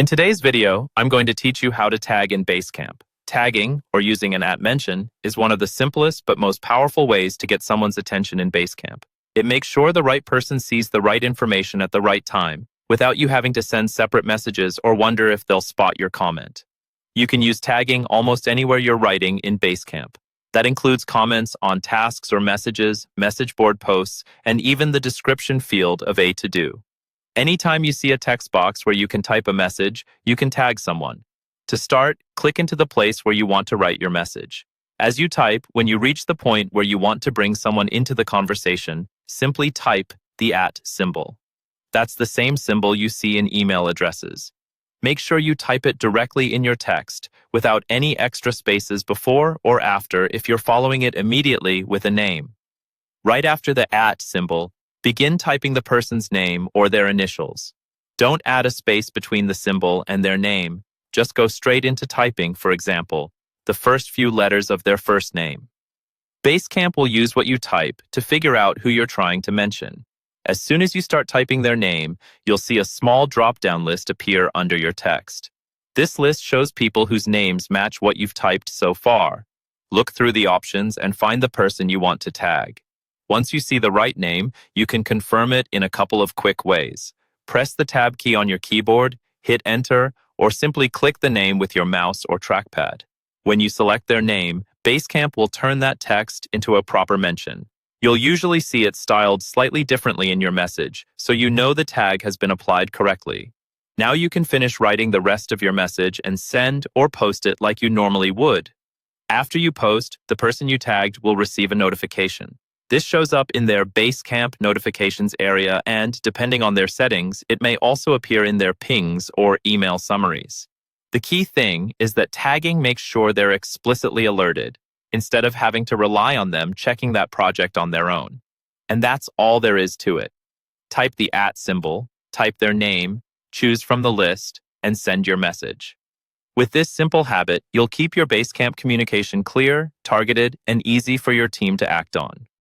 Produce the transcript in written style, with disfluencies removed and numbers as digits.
In today's video, I'm going to teach you how to tag in Basecamp. Tagging, or using an @mention, is one of the simplest but most powerful ways to get someone's attention in Basecamp. It makes sure the right person sees the right information at the right time, without you having to send separate messages or wonder if they'll spot your comment. You can use tagging almost anywhere you're writing in Basecamp. That includes comments on tasks or messages, message board posts, and even the description field of a to-do. Anytime you see a text box where you can type a message, you can tag someone. To start, click into the place where you want to write your message. As you type, when you reach the point where you want to bring someone into the conversation, simply type the @ symbol. That's the same symbol you see in email addresses. Make sure you type it directly in your text, without any extra spaces before or after if you're following it immediately with a name. Right after the @ symbol, begin typing the person's name or their initials. Don't add a space between the symbol and their name. Just go straight into typing, for example, the first few letters of their first name. Basecamp will use what you type to figure out who you're trying to mention. As soon as you start typing their name, you'll see a small drop-down list appear under your text. This list shows people whose names match what you've typed so far. Look through the options and find the person you want to tag. Once you see the right name, you can confirm it in a couple of quick ways. Press the Tab key on your keyboard, hit Enter, or simply click the name with your mouse or trackpad. When you select their name, Basecamp will turn that text into a proper mention. You'll usually see it styled slightly differently in your message, so you know the tag has been applied correctly. Now you can finish writing the rest of your message and send or post it like you normally would. After you post, the person you tagged will receive a notification. This shows up in their Basecamp notifications area, and depending on their settings, it may also appear in their pings or email summaries. The key thing is that tagging makes sure they're explicitly alerted, instead of having to rely on them checking that project on their own. And that's all there is to it. Type the @ symbol, type their name, choose from the list, and send your message. With this simple habit, you'll keep your Basecamp communication clear, targeted, and easy for your team to act on.